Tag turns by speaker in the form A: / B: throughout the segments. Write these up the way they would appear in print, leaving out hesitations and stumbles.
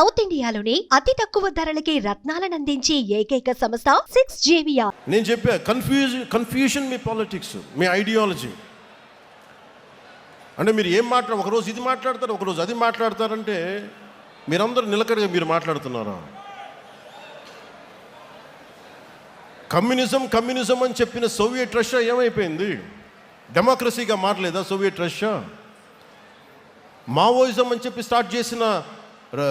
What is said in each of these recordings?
A: South ఇండియాలోని అతి తక్కువ ధరలకి రత్నాలను అందించే ఏకైక సంస్థ 6JVR.
B: నేను చెప్పా కన్ఫ్యూషన్ మీ పాలిటిక్స్, మీ ఐడియాలజీ. అంటే మీరు ఏం ఒకరోజు ఇది మాట్లాడతారు, ఒకరోజు అది మాట్లాడతారంటే మీరందరూ నిలకడగా మీరు మాట్లాడుతున్నారా? కమ్యూనిజం అని చెప్పిన సోవియట్ రష్యా ఏమైపోయింది? డెమోక్రసీగా మారలేదా సోవియట్ రష్యా? మావోయిజం అని చెప్పి స్టార్ట్ చేసిన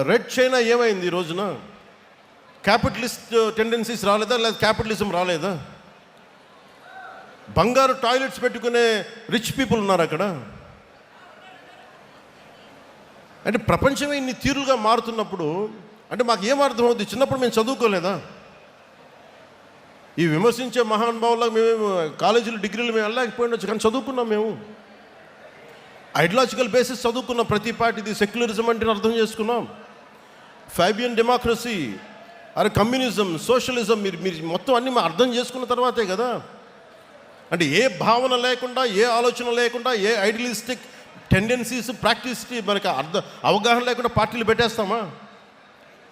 B: రెడ్ చైనా ఏమైంది ఈ రోజున? క్యాపిటలిస్ట్ టెండెన్సీస్ రాలేదా, లేదా క్యాపిటలిజం రాలేదా? బంగారు టాయిలెట్స్ పెట్టుకునే రిచ్ పీపుల్ ఉన్నారు అక్కడ. అంటే ప్రపంచమే ఇన్ని తీరులుగా మారుతున్నప్పుడు అంటే మాకు ఏం అర్థమవుతుంది? చిన్నప్పుడు మేము చదువుకోలేదా? ఈ విమర్శించే మహానుభావులకు మేము కాలేజీలు డిగ్రీలు మేము వెళ్ళలేకపోయినచ్చు, కానీ చదువుకున్నాం. మేము ఐడియాలజికల్ బేసిస్ చదువుకున్నాం. ప్రతి పార్టీది సెక్యులరిజం అంటే అర్థం చేసుకున్నాం. ఫాబియన్ డెమోక్రసీ, అరే కమ్యూనిజం, సోషలిజం మీరు మొత్తం అన్నీ మేము అర్థం చేసుకున్న తర్వాతే కదా. అంటే ఏ భావన లేకుండా, ఏ ఆలోచన లేకుండా, ఏ ఐడియలిస్టిక్ టెండెన్సీస్ ప్రాక్టీస్కి మనకి అవగాహన లేకుండా పార్టీలు పెట్టేస్తామా?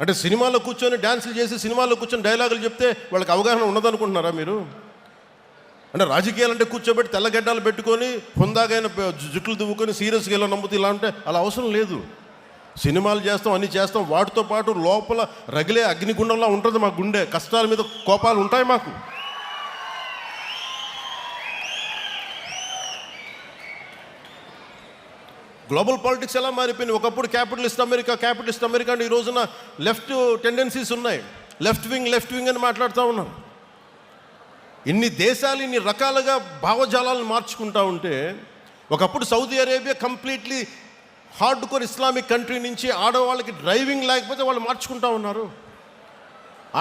B: అంటే సినిమాలో కూర్చొని డ్యాన్సులు చేసి సినిమాలో కూర్చొని డైలాగులు చెప్తే వాళ్ళకి అవగాహన ఉన్నదనుకుంటున్నారా మీరు? అంటే రాజకీయాలు అంటే కూర్చోబెట్టి తెల్లగడ్డలు పెట్టుకొని హుందాగైన జుట్లు దువ్వుకొని సీరియస్గా ఇలా నమ్ముతూ ఇలా అంటే అలా అవసరం లేదు. సినిమాలు చేస్తాం, అన్నీ చేస్తాం, వాటితో పాటు లోపల రగిలే అగ్నిగుండంలా ఉంటుంది మా గుండె. కష్టాల మీద కోపాలు ఉంటాయి మాకు. గ్లోబల్ పాలిటిక్స్ ఎలా మారిపోయింది? ఒకప్పుడు క్యాపిటలిస్ట్ అమెరికా అంటే ఈ రోజున లెఫ్ట్ టెండెన్సీస్ ఉన్నాయి. లెఫ్ట్ వింగ్ అని మాట్లాడుతూ ఉన్నారు. ఇన్ని దేశాలు ఇన్ని రకాలుగా భావజాలాలను మార్చుకుంటూ ఉంటే, ఒకప్పుడు Saudi Arabia completely hard core Islamic country నుంచి ఆడవాళ్ళకి డ్రైవింగ్ లేకపోతే వాళ్ళు మార్చుకుంటూ ఉన్నారు.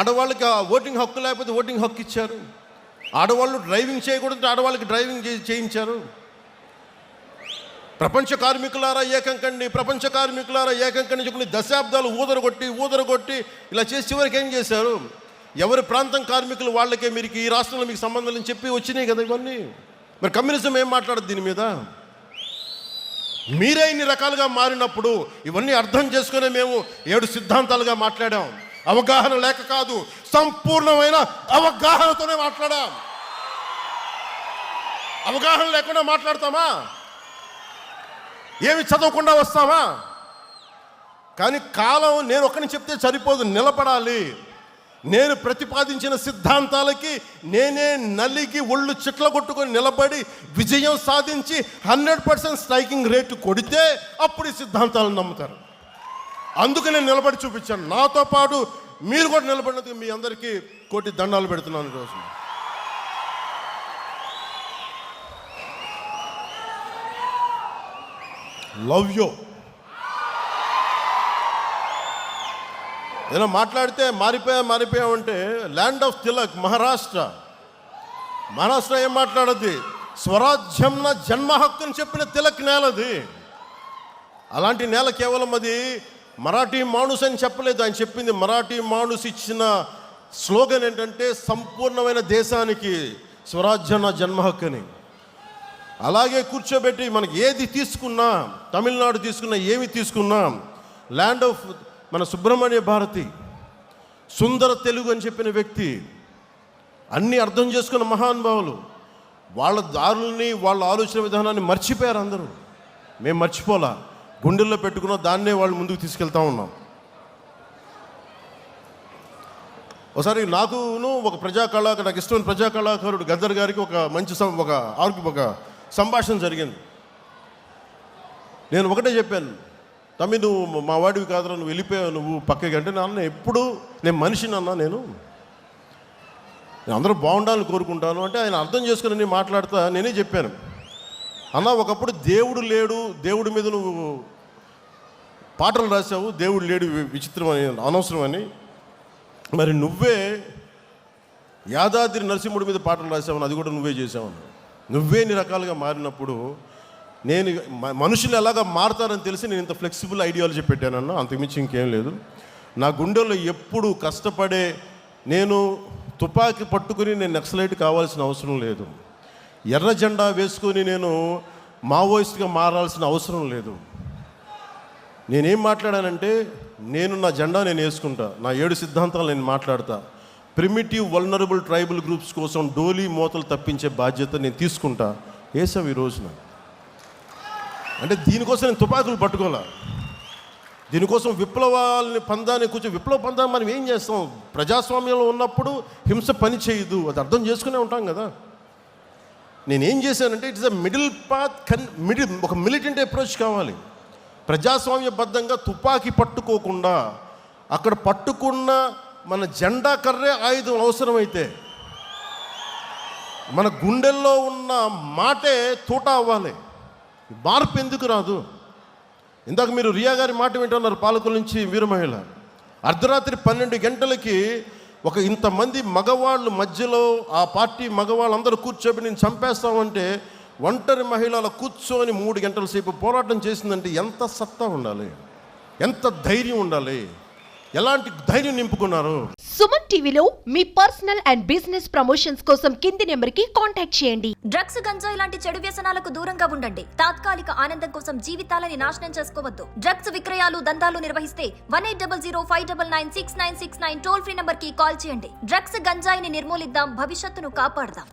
B: ఆడవాళ్ళకి ఓటింగ్ హక్కు లేకపోతే ఓటింగ్ హక్కు ఇచ్చారు. ఆడవాళ్ళు డ్రైవింగ్ చేయకూడదు, ఆడవాళ్ళకి డ్రైవింగ్ చేయించారు. ప్రపంచ కార్మికులారా ఏకంకండి చెప్పి దశాబ్దాలు ఊదరగొట్టి ఇలా చేసి చివరికి ఏం చేశారు? ఎవరి ప్రాంతం కార్మికులు వాళ్ళకే మీరు ఈ రాష్ట్రంలో మీకు సంబంధం అని చెప్పి వచ్చినాయి కదా ఇవన్నీ. మరి కమ్యూనిజం ఏం మాట్లాడదు దీని మీద? మీరే ఇన్ని రకాలుగా మారినప్పుడు ఇవన్నీ అర్థం చేసుకునే మేము 7 సిద్ధాంతాలుగా మాట్లాడాం. అవగాహన లేక కాదు, సంపూర్ణమైన అవగాహనతోనే మాట్లాడాం. అవగాహన లేకుండా మాట్లాడతామా? ఏమి చదవకుండా వస్తామా? కానీ కాలం నేను ఒక్కని చెప్తే సరిపోదు, నిలబడాలి. నేను ప్రతిపాదించిన సిద్ధాంతాలకి నేనే నలిగి ఒళ్ళు చిట్ల కొట్టుకొని నిలబడి విజయం సాధించి 100% స్ట్రైకింగ్ రేటు కొడితే అప్పుడు ఈ సిద్ధాంతాలను నమ్ముతారు. అందుకు నేను నిలబడి చూపించాను. నాతో పాటు మీరు కూడా నిలబడినందుకు మీ అందరికీ కోటి దండాలు పెడుతున్నాను ఈరోజు. Love you. ఏదైనా మాట్లాడితే మారిపోయామంటే ల్యాండ్ ఆఫ్ తిలక్ మహారాష్ట్ర ఏం మాట్లాడద్ది? స్వరాజ్యం నా జన్మ హక్కు అని చెప్పిన తిలక్ నేలది. అలాంటి నేల కేవలం అది మరాఠీ మాణుస్ అని చెప్పలేదు. ఆయన చెప్పింది మరాఠీ మాణుస్ ఇచ్చిన స్లోగన్ ఏంటంటే సంపూర్ణమైన దేశానికి స్వరాజ్యం నా జన్మ హక్కు అని. అలాగే కూర్చోబెట్టి మనకి ఏది తీసుకున్నా, తమిళనాడు తీసుకున్నా, ఏమి తీసుకున్నా, ల్యాండ్ ఆఫ్ మన సుబ్రహ్మణ్య భారతి, సుందర తెలుగు అని చెప్పిన వ్యక్తి, అన్నీ అర్థం చేసుకున్న మహానుభావులు వాళ్ళ దారుల్ని, వాళ్ళ ఆలోచన విధానాన్ని మర్చిపోయారు అందరూ. మేము మర్చిపోలా, గుండెల్లో పెట్టుకున్న దాన్నే వాళ్ళు ముందుకు తీసుకెళ్తా ఉన్నాం. ఒకసారి నాకును ఒక నాకు ఇష్టమైన ప్రజా కళాకారుడు గద్దర్ గారికి ఒక మంచి ఒక సంభాషణ జరిగింది. నేను ఒకటే చెప్పాను, తమ్మి నువ్వు మా వాడివి కాదురా, నువ్వు వెళ్ళిపోయావు, నువ్వు పక్కకి. అంటే నాన్న ఎప్పుడు నేను మనిషిని అన్నా, నేను అందరూ బాగుండాలని కోరుకుంటాను అంటే ఆయన అర్థం చేసుకుని నేను మాట్లాడతా నేనే చెప్పాను, అన్న ఒకప్పుడు దేవుడు లేడు, దేవుడి మీద నువ్వు పాటలు రాసావు, దేవుడు లేడు విచిత్రం అని, అనవసరం అని. మరి నువ్వే యాదాద్రి నరసింహుడి మీద పాటలు రాసావు, అది కూడా నువ్వే చేసావు. నువ్వే ఇన్ని రకాలుగా మారినప్పుడు నేను మనుషులు ఎలాగా మారుతారని తెలిసి నేను ఇంత ఫ్లెక్సిబుల్ ఐడియాలజీ పెట్టానన్నా, అంతకుమించి ఇంకేం లేదు. నా గుండెల్లో ఎప్పుడు కష్టపడే, నేను తుపాకీ పట్టుకుని నేను నక్సలైట్ కావాల్సిన అవసరం లేదు. ఎర్ర జెండా వేసుకొని నేను మావోయిస్ట్గా మారాల్సిన అవసరం లేదు. నేనేం మాట్లాడానంటే నా జెండా నేను వేసుకుంటా, నా 7 సిద్ధాంతాలు నేను మాట్లాడతా. ప్రిమిటివ్ వల్నరబుల్ ట్రైబల్ గ్రూప్స్ కోసం డోలీ మోతలు తప్పించే బాధ్యత నేను తీసుకుంటా. వేసావు ఈ రోజున. అంటే దీనికోసం నేను తుపాకులు పట్టుకోలే. దీనికోసం విప్లవాలని పందాన్ని కూర్చొని విప్లవ పందాన్ని మనం ఏం చేస్తాం? ప్రజాస్వామ్యంలో ఉన్నప్పుడు హింస పని చేయదు, అది అర్థం చేసుకునే ఉంటాం కదా. నేనేం చేశానంటే ఇట్స్ అ మిడిల్ పాత్, ఒక మిలిటెంట్ అప్రోచ్ కావాలి. ప్రజాస్వామ్యబద్ధంగా తుపాకీ పట్టుకోకుండా అక్కడ పట్టుకున్న మన జెండా కర్రే ఆయుధం అవసరమైతే మన గుండెల్లో ఉన్న మాటే తూట అవ్వాలి. మార్పు ఎందుకు రాదు? ఇందాక మీరు రియా గారి మాట వింటున్నారు, పాలకుల నుంచి వీరమహిళ. అర్ధరాత్రి 12 గంటలకి ఇంతమంది మగవాళ్ళు మధ్యలో ఆ పార్టీ మగవాళ్ళందరూ కూర్చోబెట్టి నేను చంపేస్తామంటే ఒంటరి మహిళల కూర్చొని 3 గంటల సేపు పోరాటం చేసిందంటే ఎంత సత్తా ఉండాలి, ఎంత ధైర్యం ఉండాలి, ఎలాంటి ధైర్యం నింపుకున్నారు.
A: సుమన్ టీవీలో మీ పర్సనల్ అండ్ బిజినెస్ ప్రమోషన్స్ కోసం కింది నెంబర్కి కాంటాక్ట్ చేయండి.
C: డ్రగ్స్, గంజాయి లాంటి చెడు వ్యసనాలకు దూరంగా ఉండండి. తాత్కాలిక ఆనందం కోసం జీవితాలని నాశనం చేసుకోవద్దు. డ్రగ్స్ విక్రయాలు, దందాలు నిర్వహిస్తే 180059996969 టోల్ ఫ్రీ నంబర్ కి కాల్ చేయండి. డ్రగ్స్, గంజాయిని నిర్మూలిద్దాం, భవిష్యత్తును కాపాడదాం.